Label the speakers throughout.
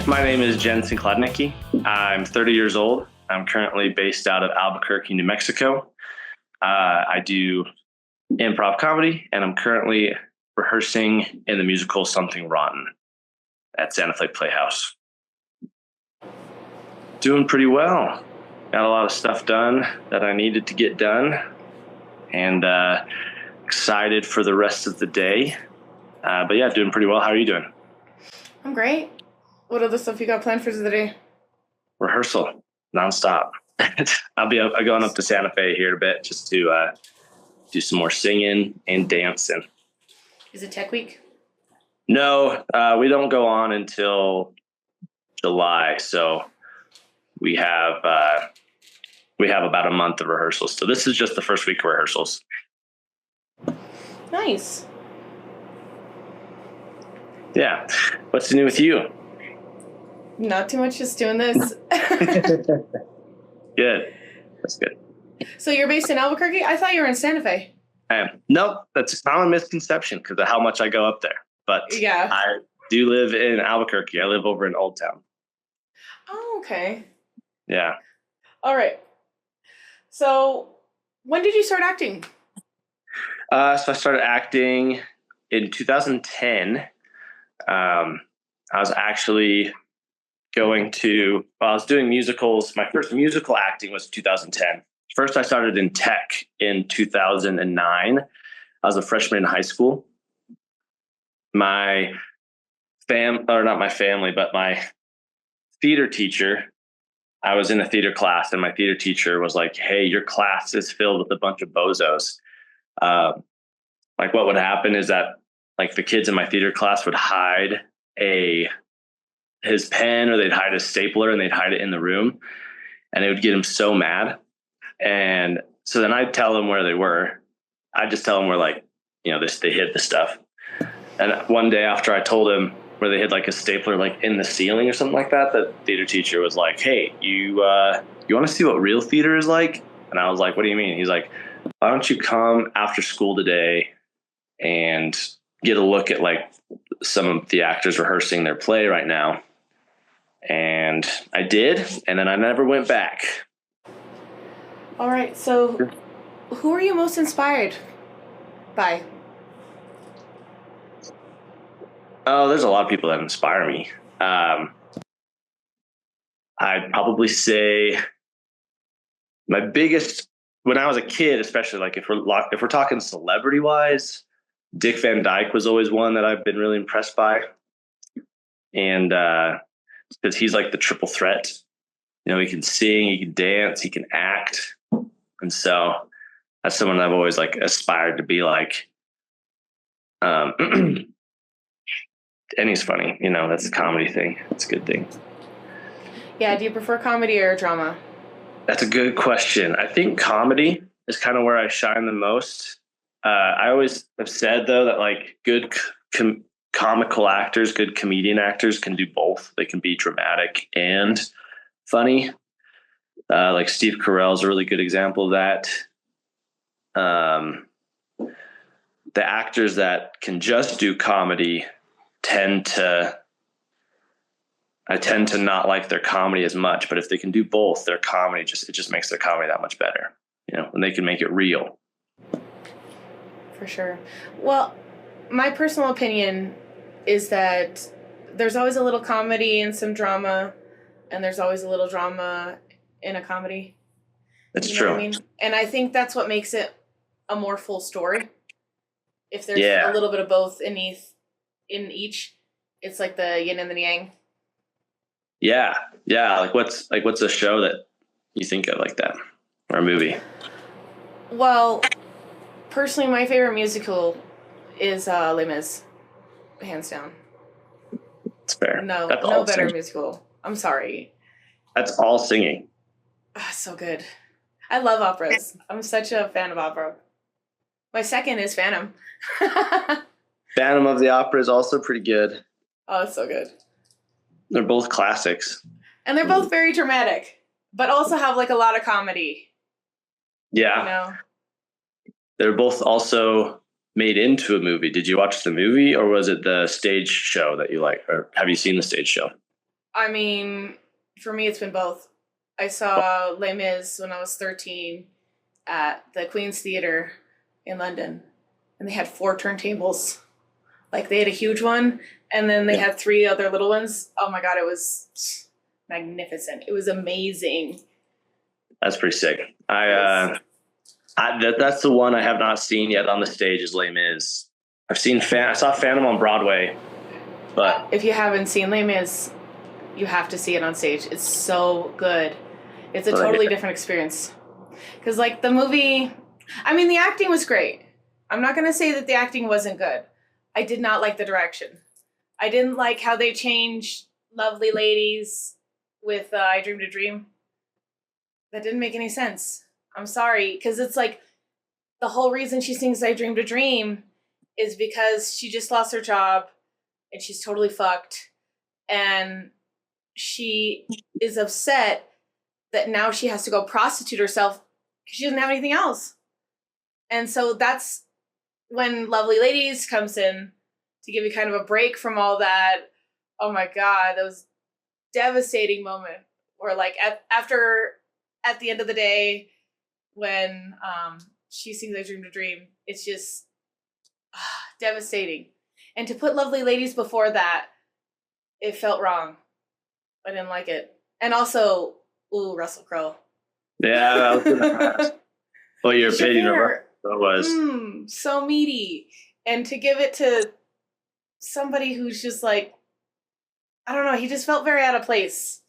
Speaker 1: My name is Jensen Klodnicki. I'm 30 years old. I'm currently based out of Albuquerque, New Mexico. I do improv comedy, and I'm currently rehearsing in the musical Something Rotten at Santa Fe Playhouse. Doing pretty well. Got a lot of stuff done that I needed to get done, and excited for the rest of the day. But yeah, doing pretty well. How are you doing?
Speaker 2: I'm great. What other stuff you got planned for today?
Speaker 1: Rehearsal, nonstop. I'll be going up to Santa Fe here in a bit just to do some more singing and dancing.
Speaker 2: Is it Tech Week?
Speaker 1: No, we don't go on until July, so we have about a month of rehearsals. So this is just the first week of rehearsals.
Speaker 2: Nice.
Speaker 1: Yeah. What's new with you?
Speaker 2: Not too much, just doing this.
Speaker 1: Good. That's good.
Speaker 2: So you're based in Albuquerque? I thought you were in Santa Fe.
Speaker 1: I am. Nope, that's a common misconception because of how much I go up there. But
Speaker 2: yeah,
Speaker 1: I do live in Albuquerque. I live over in Old Town.
Speaker 2: Oh, okay.
Speaker 1: Yeah.
Speaker 2: All right. So when did you start acting?
Speaker 1: So I started acting in 2010. I was actually I was doing musicals. My first musical acting was 2010. First, I started in tech in 2009. I was a freshman in high school. My theater teacher, I was in a theater class, and my theater teacher was like, "Hey, your class is filled with a bunch of bozos." Like what would happen is that like the kids in my theater class would hide his pen, or they'd hide a stapler, and they'd hide it in the room, and it would get him so mad. And so then I'd tell them where they were. I'd just tell them where, like, they hid the stuff. And one day after I told him where they hid like a stapler like in the ceiling or something like that, the theater teacher was like, "Hey, you want to see what real theater is like?" And I was like, "What do you mean?" He's like, "Why don't you come after school today and get a look at like some of the actors rehearsing their play right now?" And I did, and then I never went back.
Speaker 2: All right. So who are you most inspired by?
Speaker 1: Oh, there's a lot of people that inspire me. I'd probably say my biggest, when I was a kid, especially like if we're talking celebrity wise, Dick Van Dyke was always one that I've been really impressed by. And because he's like the triple threat. He can sing, he can dance, he can act. And so that's someone I've always like aspired to be like. And he's funny, that's a comedy thing. It's a good thing.
Speaker 2: Yeah, do you prefer comedy or drama?
Speaker 1: That's a good question. I think comedy is kind of where I shine the most. I always have said, though, that like good comical actors, good comedian actors can do both. They can be dramatic and funny. Like Steve Carell is a really good example of that. The actors that can just do comedy I tend to not like their comedy as much, but if they can do both, their comedy it just makes their comedy that much better, and they can make it real.
Speaker 2: For sure. Well, my personal opinion is that there's always a little comedy and some drama, and there's always a little drama in a comedy.
Speaker 1: That's true.
Speaker 2: What I mean? And I think that's what makes it a more full story. If there's a little bit of both in each, it's like the yin and the yang.
Speaker 1: Yeah. What's a show that you think of like that, or a movie?
Speaker 2: Well, personally, my favorite musical is Les Mis, hands down.
Speaker 1: It's fair.
Speaker 2: No better singing. Musical. I'm sorry.
Speaker 1: That's all singing.
Speaker 2: So good. I love operas. I'm such a fan of opera. My second is Phantom.
Speaker 1: Phantom of the Opera is also pretty good.
Speaker 2: Oh, it's so good.
Speaker 1: They're both classics.
Speaker 2: And they're both very dramatic, but also have like a lot of comedy.
Speaker 1: Yeah. They're both also made into a movie. Did you watch the movie, or was it the stage show that you like? Or have you seen the stage show?
Speaker 2: I mean, for me, it's been both. I saw Les Mis when I was 13 at the Queen's Theatre in London, and they had 4 turntables. Like, they had a huge one, and then they had 3 other little ones. Oh my God, it was magnificent. It was amazing.
Speaker 1: That's pretty sick. That's the one I have not seen yet on the stage is Les Mis. I saw Phantom on Broadway, but
Speaker 2: if you haven't seen Les Mis, you have to see it on stage. It's so good. It's a totally different experience. Because, like, the movie, I mean, the acting was great. I'm not going to say that the acting wasn't good. I did not like the direction. I didn't like how they changed Lovely Ladies with I Dreamed a Dream. That didn't make any sense. I'm sorry. Because it's like the whole reason she sings I Dreamed a Dream is because she just lost her job and she's totally fucked. And she is upset that now she has to go prostitute herself because she doesn't have anything else. And so that's when Lovely Ladies comes in to give you kind of a break from all that. Oh my God, that was devastating moment where, like, at the end of the day, when she sings I Dreamed a Dream, it's just devastating. And to put Lovely Ladies before that, it felt wrong. I didn't like it. And also, Russell Crowe.
Speaker 1: Yeah, I was gonna ask what your opinion of it was.
Speaker 2: So meaty. And to give it to somebody who's just like, I don't know, he just felt very out of place.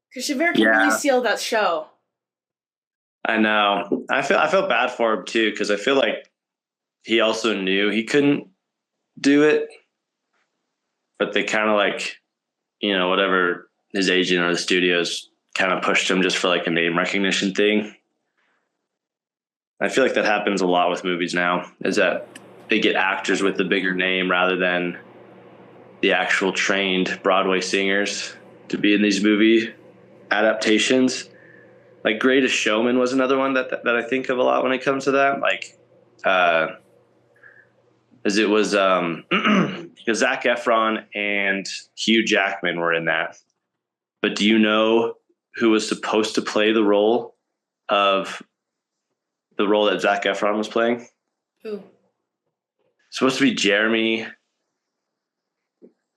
Speaker 2: Because Javert can really steal that show.
Speaker 1: I know. I felt bad for him too, because I feel like he also knew he couldn't do it. But they kind of, like, whatever his agent or the studios kind of pushed him just for, like, a name recognition thing. I feel like that happens a lot with movies now, is that they get actors with the bigger name rather than the actual trained Broadway singers to be in these movie adaptations. Like Greatest Showman was another one that I think of a lot when it comes to that. Like, as it was because Zac Efron and Hugh Jackman were in that. But do you know who was supposed to play the role that Zac Efron was playing?
Speaker 2: Who?
Speaker 1: Supposed to be Jeremy.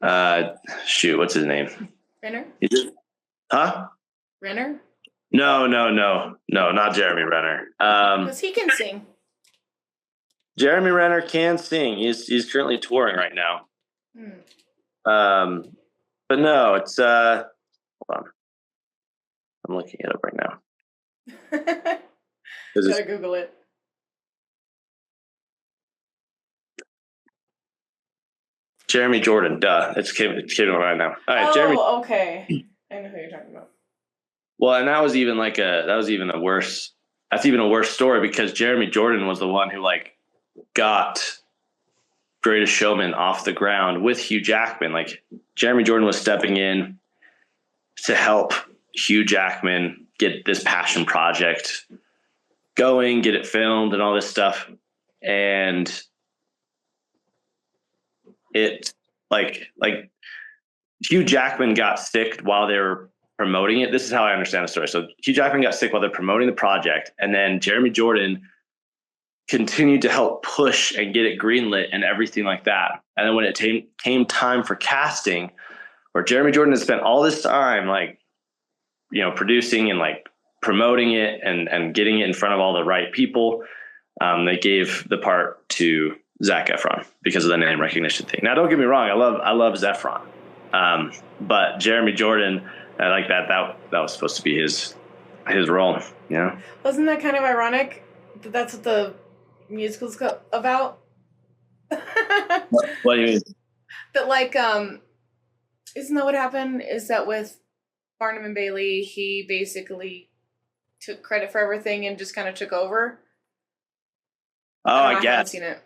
Speaker 1: What's his name?
Speaker 2: Renner?
Speaker 1: Huh?
Speaker 2: Renner?
Speaker 1: No, not Jeremy Renner.
Speaker 2: Because he can sing.
Speaker 1: Jeremy Renner can sing. He's currently touring right now. But no, it's hold on. I'm looking it up right now.
Speaker 2: Gotta Google it.
Speaker 1: Jeremy Jordan, duh. It's came right now. All right, Jeremy.
Speaker 2: Okay. I know who you're talking about.
Speaker 1: Well, and that was even a worse story because Jeremy Jordan was the one who, like, got Greatest Showman off the ground with Hugh Jackman. Like, Jeremy Jordan was stepping in to help Hugh Jackman get this passion project going, get it filmed and all this stuff. And it like Hugh Jackman got sick while they were promoting it. This is how I understand the story. So Hugh Jackman got sick while they're promoting the project, and then Jeremy Jordan continued to help push and get it greenlit and everything like that. And then when it came time for casting, where Jeremy Jordan had spent all this time, like, producing and, like, promoting it and getting it in front of all the right people, they gave the part to Zac Efron because of the name recognition thing. Now, don't get me wrong, I love Efron, but Jeremy Jordan, I like that was supposed to be his role. Yeah,
Speaker 2: wasn't that kind of ironic that that's what the musical's about?
Speaker 1: What do you mean?
Speaker 2: That, like, isn't that what happened? Is that with Barnum and Bailey, he basically took credit for everything and just kind of took over?
Speaker 1: I guess.
Speaker 2: I haven't seen it.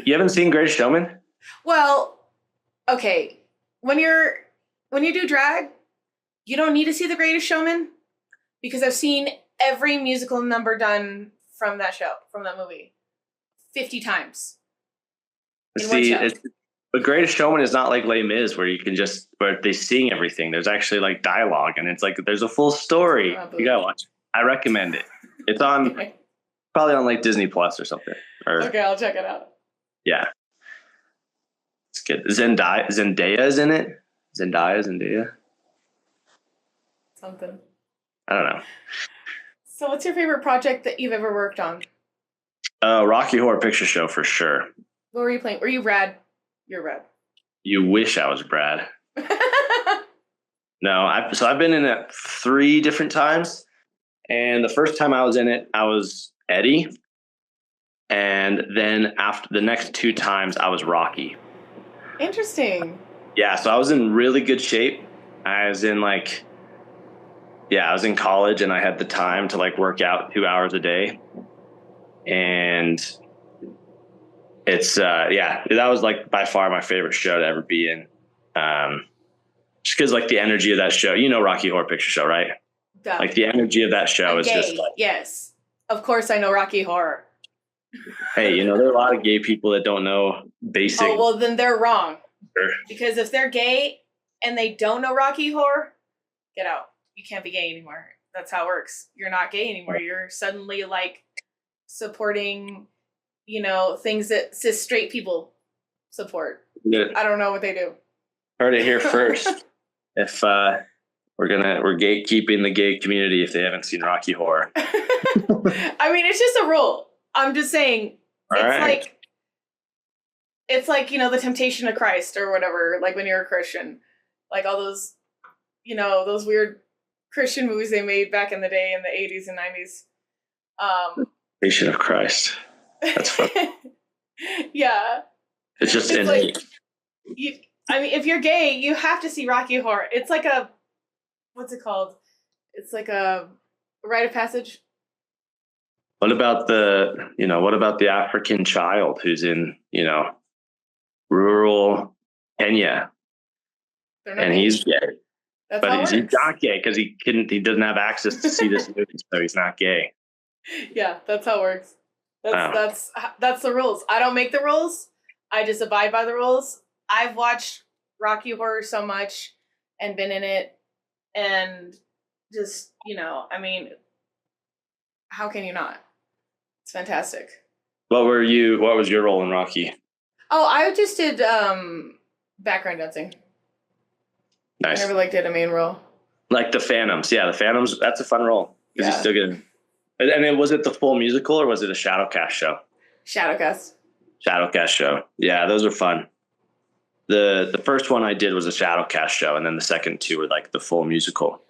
Speaker 1: You haven't seen Greatest Showman?
Speaker 2: Well, okay. When you do drag, you don't need to see The Greatest Showman because I've seen every musical number done from that movie 50 times.
Speaker 1: See, The Greatest Showman is not like Les Mis where where they sing everything. There's actually like dialogue, and it's like there's a full story. You gotta watch it. I recommend it. It's on
Speaker 2: Okay.
Speaker 1: probably on like Disney Plus or something.
Speaker 2: Okay, I'll check it out.
Speaker 1: Yeah, it's good. Zendaya is in it. Zendaya.
Speaker 2: Something.
Speaker 1: I don't know.
Speaker 2: So, what's your favorite project that you've ever worked on?
Speaker 1: Rocky Horror Picture Show for sure.
Speaker 2: What were you playing? Were you Rad? You're Rad.
Speaker 1: You wish I was Brad. No, I've been in it 3 different times, and the first time I was in it, I was Eddie, and then after the next 2 times, I was Rocky.
Speaker 2: Interesting.
Speaker 1: Yeah, so I was in really good shape. I was in college, and I had the time to like work out 2 hours a day, and it's that was like by far my favorite show to ever be in. Just because like the energy of that show, Rocky Horror Picture Show, right?
Speaker 2: Duh.
Speaker 1: Like the energy of that show is
Speaker 2: gay.
Speaker 1: just like,
Speaker 2: Yes, of course I know Rocky Horror.
Speaker 1: hey, there are a lot of gay people that don't know basic.
Speaker 2: Oh, well, then they're wrong. Because if they're gay and they don't know Rocky Horror, get out. You can't be gay anymore. That's how it works. You're not gay anymore. You're suddenly like supporting, things that cis straight people support.
Speaker 1: Yeah.
Speaker 2: I don't know what they do.
Speaker 1: Heard it here first. If we're gatekeeping the gay community if they haven't seen Rocky Horror.
Speaker 2: I mean, it's just a rule. I'm just saying it's like the Temptation of Christ or whatever, like when you're a Christian, like all those those weird Christian movies they made back in the day in the 80s and 90s.
Speaker 1: Temptation of Christ. That's fun.
Speaker 2: Yeah.
Speaker 1: It's just innate.
Speaker 2: If you're gay, you have to see Rocky Horror. It's like what's it called? It's like a rite of passage.
Speaker 1: What about the African child who's in, rural Kenya and he's gay?
Speaker 2: That's
Speaker 1: but
Speaker 2: he's
Speaker 1: not gay because he doesn't have access to see this movie, so he's not gay.
Speaker 2: Yeah, that's how it works. That's the rules. I don't make the rules. I just abide by the rules. I've watched Rocky Horror so much and been in it, and just how can you not? It's fantastic.
Speaker 1: What was your role in Rocky?
Speaker 2: Oh, I just did background dancing.
Speaker 1: Nice.
Speaker 2: I never did a main role. Like
Speaker 1: the Phantoms. Yeah, the Phantoms, that's a fun role. Because he's still getting. And then was it the full musical or was it a Shadowcast show? Shadowcast show. Yeah, those are fun. The first one I did was a Shadowcast show, and then the second 2 were like the full musical.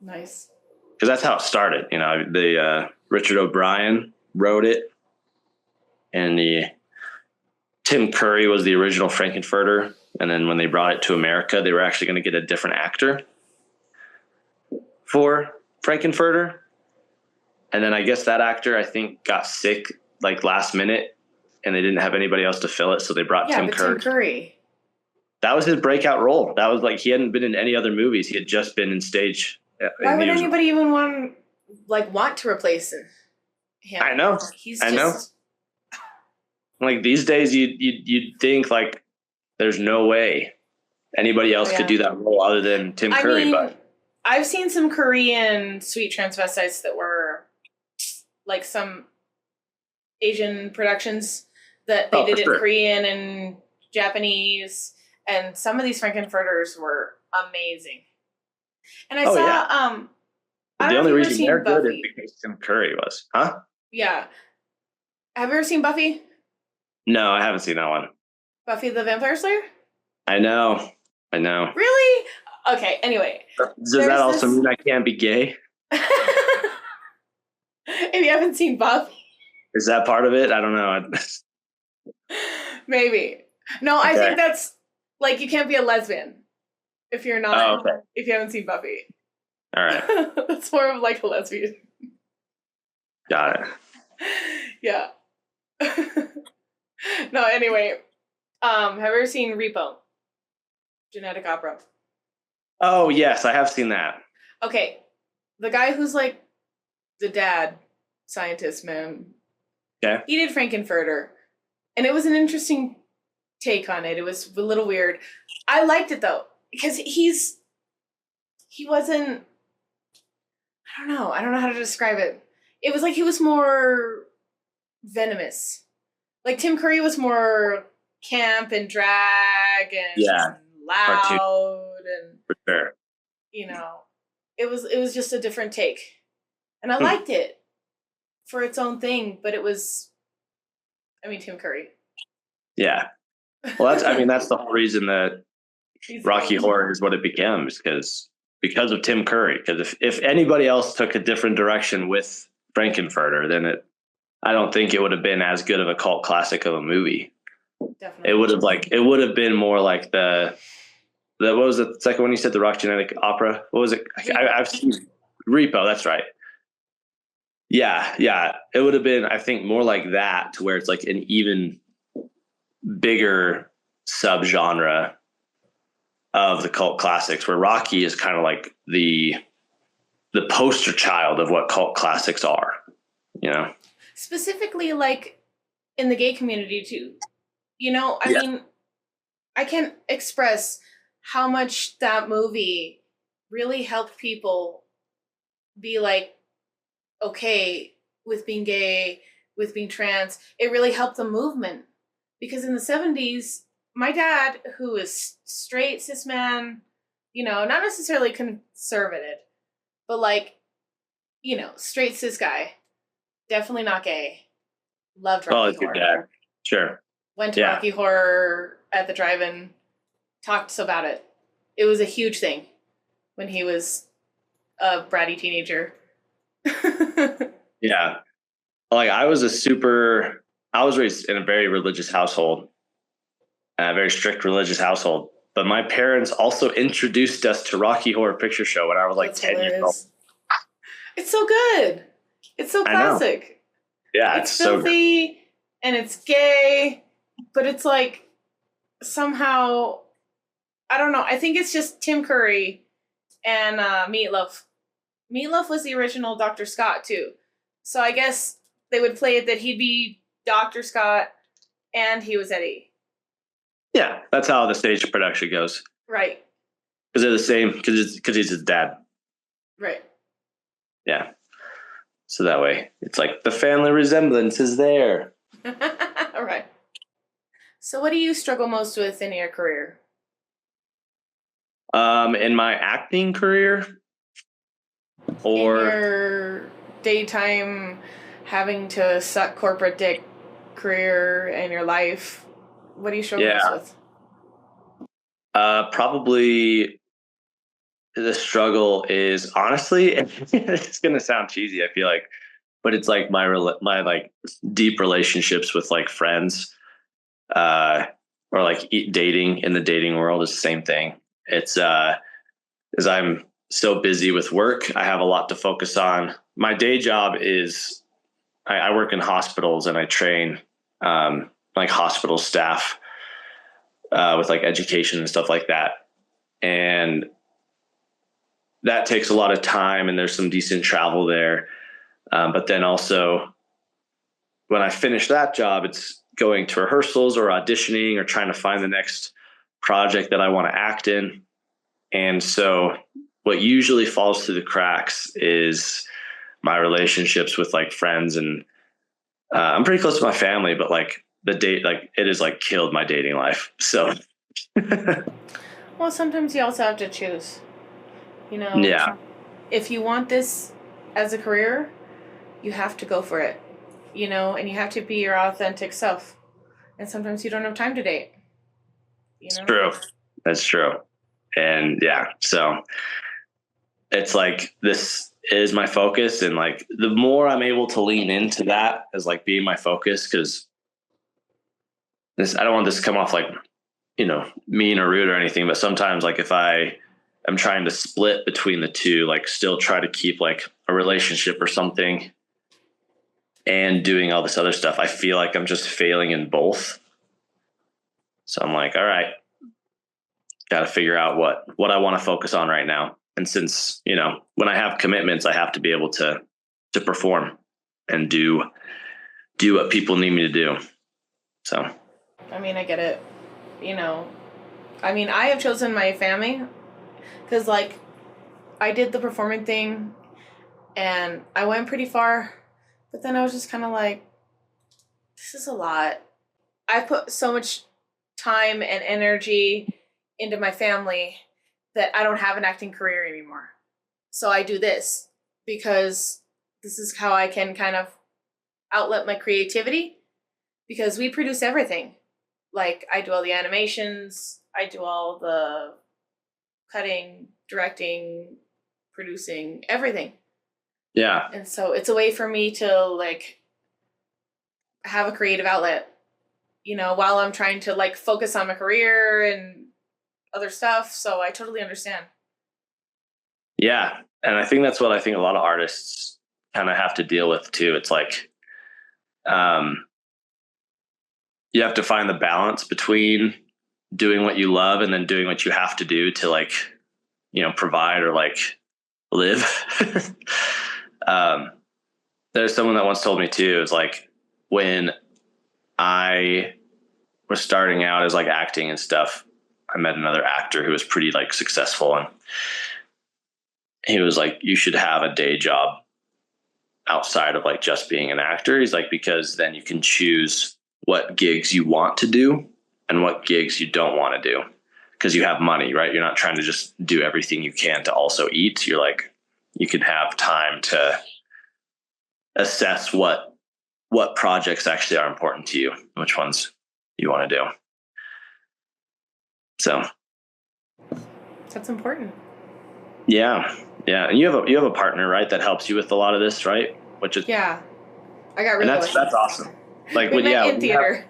Speaker 2: Nice.
Speaker 1: Because that's how it started. The Richard O'Brien wrote it, and Tim Curry was the original Frankenfurter. And then when they brought it to America, they were actually going to get a different actor for Frankenfurter. And then I guess that actor, I think, got sick like last minute, and they didn't have anybody else to fill it, so they brought Tim Curry. That was his breakout role. That was like he hadn't been in any other movies. He had just been in stage.
Speaker 2: Why would anybody even want to replace him?
Speaker 1: I know. I know. Like these days, you'd think like there's no way anybody else could do that role other than Tim Curry. But
Speaker 2: I've seen some Korean sweet transvestites that were like some Asian productions that they did in Korean and Japanese, and some of these Frankenfurters were amazing. And I saw
Speaker 1: the only reason they're good is because Tim Curry was, huh?
Speaker 2: Yeah. Have you ever seen Buffy?
Speaker 1: No, I haven't seen that one.
Speaker 2: Buffy the Vampire Slayer?
Speaker 1: I know.
Speaker 2: Really? Okay, anyway.
Speaker 1: Does that also mean I can't be gay?
Speaker 2: If you haven't seen Buffy.
Speaker 1: Is that part of it? I don't know.
Speaker 2: Maybe. No, I think that's like you can't be a lesbian if you're not if you haven't seen Buffy.
Speaker 1: All right.
Speaker 2: That's more of like a lesbian.
Speaker 1: Got it.
Speaker 2: Yeah. No, anyway. Have you ever seen Repo? Genetic Opera.
Speaker 1: Oh, yes, I have seen that.
Speaker 2: Okay. The guy who's like the dad scientist man.
Speaker 1: Okay.
Speaker 2: He did Frankenfurter. And it was an interesting take on it. It was a little weird. I liked it though because he wasn't. I don't know. I don't know how to describe it. It was like he was more venomous. Like Tim Curry was more camp and drag and
Speaker 1: Yeah, cartoon
Speaker 2: loud and
Speaker 1: for sure.
Speaker 2: you know, it was just a different take. And I
Speaker 1: Hmm.
Speaker 2: liked it for its own thing, but it was I mean Tim Curry.
Speaker 1: Yeah. Well, I mean, that's the whole reason that
Speaker 2: He's
Speaker 1: Rocky
Speaker 2: amazing.
Speaker 1: Horror is what it becomes because of Tim Curry. Because if anybody else took a different direction with Frankenfurter, then I don't think it would have been as good of a cult classic of a movie.
Speaker 2: Definitely.
Speaker 1: It would have been more like the what was the second one you said, the Rock Genetic Opera? What was it? I've seen Repo. That's right. Yeah, yeah. It would have been, I think, more like that, to where it's like an even bigger subgenre of the cult classics, where Rocky is kind of like the poster child of what cult classics are, you know?
Speaker 2: Specifically like in the gay community too. I
Speaker 1: Yeah.
Speaker 2: mean, I can't express how much that movie really helped people be like okay with being gay, with being trans. It really helped the movement because in the 70s, my dad, who is straight cis man, not necessarily conservative, but like, straight cis guy, definitely not gay. Loved
Speaker 1: Oh,
Speaker 2: Rocky
Speaker 1: it's your
Speaker 2: Horror.
Speaker 1: dad. Sure.
Speaker 2: Went to
Speaker 1: Yeah.
Speaker 2: Rocky Horror at the drive-in, talked about it. It was a huge thing when he was a bratty teenager.
Speaker 1: Yeah. Like I was raised in a very religious household, a very strict religious household. But my parents also introduced us to Rocky Horror Picture Show when I was like
Speaker 2: That's
Speaker 1: 10 years old.
Speaker 2: hilarious. It's so good. It's so
Speaker 1: I know.
Speaker 2: classic.
Speaker 1: Yeah,
Speaker 2: It's
Speaker 1: it's so good.
Speaker 2: filthy and it's gay, but it's like somehow I don't know. I think it's just Tim Curry and Meatloaf. Meatloaf was the original Dr. Scott too, so I guess they would play it that he'd be Dr. Scott and he was Eddie.
Speaker 1: Yeah, that's how the stage production goes.
Speaker 2: Right.
Speaker 1: Because they're the same. Because he's his dad.
Speaker 2: Right.
Speaker 1: Yeah. So that way, it's like the family resemblance is there.
Speaker 2: All right. So, what do you struggle most with in your career?
Speaker 1: In my acting career,
Speaker 2: In
Speaker 1: or
Speaker 2: your daytime, having to suck corporate dick career and your life, what do you struggle most
Speaker 1: yeah,
Speaker 2: with?
Speaker 1: probably the struggle is honestly, it's gonna sound cheesy, I feel like, but it's like my like deep relationships with like friends, uh, or like dating in the dating world is the same thing. It's as I'm so busy with work, I have a lot to focus on. My day job is I work in hospitals and I train like hospital staff with like education and stuff like that. And that takes a lot of time and there's some decent travel there. But then also when I finish that job, it's going to rehearsals or auditioning or trying to find the next project that I want to act in. And so what usually falls through the cracks is my relationships with like friends, and I'm pretty close to my family, but like the date, like it has like killed my dating life. So
Speaker 2: Well, sometimes you also have to choose.
Speaker 1: yeah,
Speaker 2: If you want this as a career, you have to go for it. And you have to be your authentic self. And sometimes you don't have time to date.
Speaker 1: it's true. That's true. And yeah, so it's like this is my focus, and like the more I'm able to lean into that as like being my focus, because this I don't want this to come off like mean or rude or anything, but sometimes like if I am trying to split between the two, like still try to keep like a relationship or something and doing all this other stuff, I feel like I'm just failing in both. So I'm like, all right, got to figure out what I want to focus on right now. And since, when I have commitments, I have to be able to perform and do what people need me to do. So,
Speaker 2: I mean, I get it. you know, I mean, I have chosen my family because, like, I did the performing thing and I went pretty far, but then I was just kind of like, this is a lot. I put so much time and energy into my family that I don't have an acting career anymore. So I do this because this is how I can kind of outlet my creativity because we produce everything. Like, I do all the animations, I do all the cutting, directing, producing, everything.
Speaker 1: Yeah.
Speaker 2: And so it's a way for me to, like, have a creative outlet, while I'm trying to, like, focus on my career and other stuff. So I totally understand.
Speaker 1: Yeah. And I think that's what I think a lot of artists kind of have to deal with too. It's like, um, you have to find the balance between doing what you love and then doing what you have to do to, like, provide or like live. um, there's someone that once told me too, is like, when I was starting out as like acting and stuff, I met another actor who was pretty like successful, and he was like, you should have a day job outside of like just being an actor. He's like, because then you can choose what gigs you want to do and what gigs you don't want to do, because you have money, right? You're not trying to just do everything you can to also eat. You're like, you can have time to assess what projects actually are important to you, which ones you want to do. So
Speaker 2: That's important.
Speaker 1: yeah. And you have a partner, right, that helps you with a lot of this, right? Which is,
Speaker 2: Yeah. I got
Speaker 1: and
Speaker 2: really
Speaker 1: that's awesome. Like,
Speaker 2: we
Speaker 1: when,
Speaker 2: met
Speaker 1: yeah,
Speaker 2: in theater.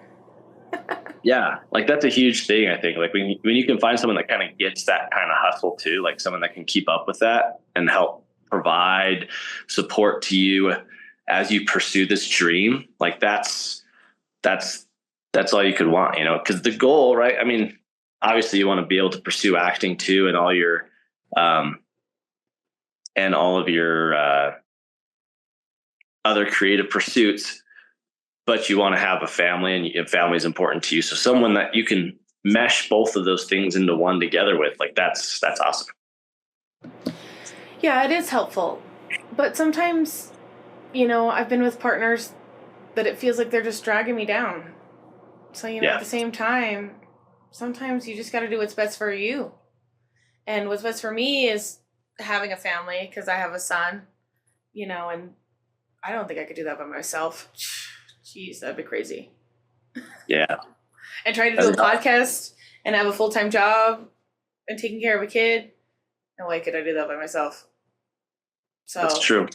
Speaker 1: yeah, like that's a huge thing. I think, like, when you can find someone that kind of gets that kind of hustle too, like someone that can keep up with that and help provide support to you as you pursue this dream, like that's all you could want, because the goal, right? I mean, obviously you want to be able to pursue acting too, and all your and all of your other creative pursuits, but you want to have a family, and family is important to you. So someone that you can mesh both of those things into one together with, like, that's awesome.
Speaker 2: Yeah, it is helpful. But sometimes, I've been with partners that it feels like they're just dragging me down. So, at
Speaker 1: Yeah.
Speaker 2: the same time, sometimes you just got to do what's best for you. And what's best for me is having a family because I have a son, and I don't think I could do that by myself. Jeez, that'd be crazy.
Speaker 1: Yeah.
Speaker 2: And trying to do a podcast and have a full-time job and taking care of a kid. No way could I do that by myself. So
Speaker 1: That's true.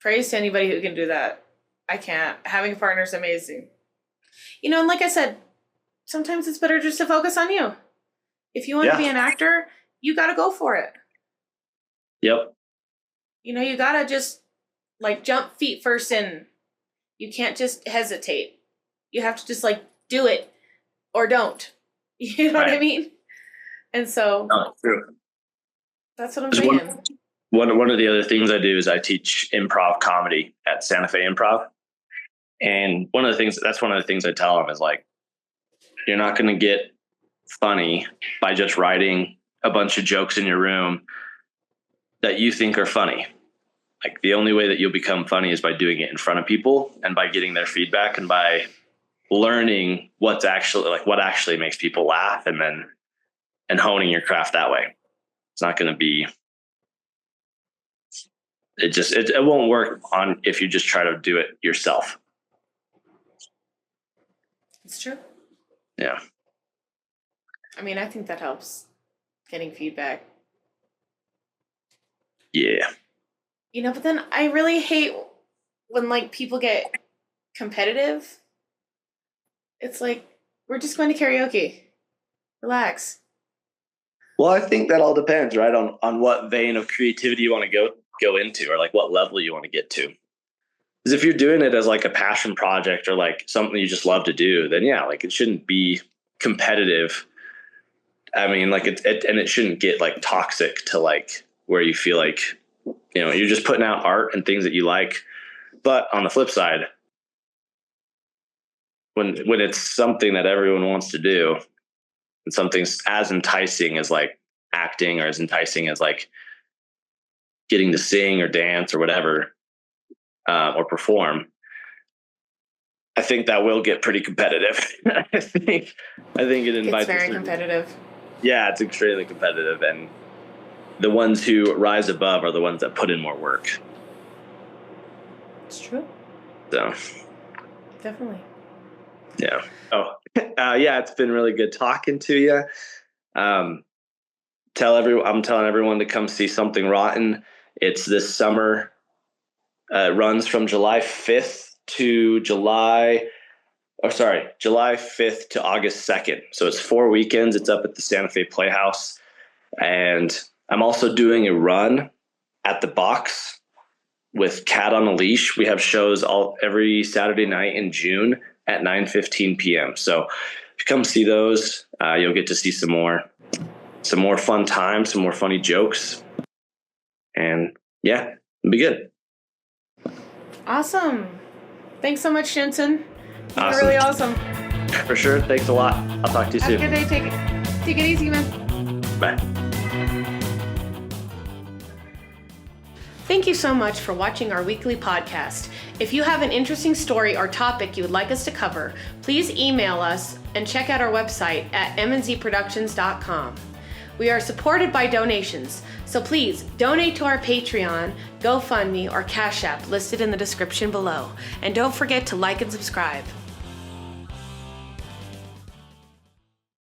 Speaker 2: Praise to anybody who can do that. I can't. Having a partner is amazing. And like I said, sometimes it's better just to focus on you. If you want to be an actor, you got to go for it.
Speaker 1: Yep.
Speaker 2: You got to just, like, jump feet first in. You can't just hesitate. You have to just, like, do it or don't. You know what I mean? And so
Speaker 1: true.
Speaker 2: That's what I'm saying.
Speaker 1: One of the other things I do is I teach improv comedy at Santa Fe Improv. And one of the things I tell them is, like, you're not going to get funny by just writing a bunch of jokes in your room that you think are funny. Like, the only way that you'll become funny is by doing it in front of people and by getting their feedback and by learning what actually makes people laugh, and honing your craft that way. It's not going to be, it won't work on if you just try to do it yourself.
Speaker 2: It's true.
Speaker 1: Yeah.
Speaker 2: I mean, I think that helps, getting feedback.
Speaker 1: Yeah.
Speaker 2: But then I really hate when, like, people get competitive. It's like, we're just going to karaoke. Relax.
Speaker 1: Well, I think that all depends, right, on what vein of creativity you want to go into, or like what level you want to get to. Because if you're doing it as like a passion project or like something you just love to do, then yeah, like, it shouldn't be competitive. I mean, like, and it shouldn't get like toxic to, like, where you feel like, you're just putting out art and things that you like. But on the flip side, when it's something that everyone wants to do, and something's as enticing as like acting or as enticing as like getting to sing or dance or whatever, or perform, I think that will get pretty competitive. I think it invites.
Speaker 2: It's very competitive.
Speaker 1: Yeah, it's extremely competitive, and the ones who rise above are the ones that put in more work.
Speaker 2: It's true.
Speaker 1: So,
Speaker 2: definitely.
Speaker 1: Yeah. Oh, yeah. It's been really good talking to you. I'm telling everyone to come see Something Rotten. It's this summer. It runs from July 5th to July 5th to August 2nd. So it's 4 weekends. It's up at the Santa Fe Playhouse. And I'm also doing a run at the Box with Cat on a Leash. We have shows every Saturday night in June at 9:15 p.m. So if you come see those, you'll get to see some more fun times, some more funny jokes. And yeah, it'll be good.
Speaker 2: Awesome. Thanks so much, Jensen. You're
Speaker 1: Awesome.
Speaker 2: really awesome.
Speaker 1: For sure. Thanks a lot. I'll talk to you soon.
Speaker 2: Have a good day. Take it easy, man.
Speaker 1: Bye.
Speaker 2: Thank you so much for watching our weekly podcast. If you have an interesting story or topic you would like us to cover, please email us and check out our website at mnzproductions.com. We are supported by donations, so please donate to our Patreon, GoFundMe, or Cash App listed in the description below. And don't forget to like and subscribe.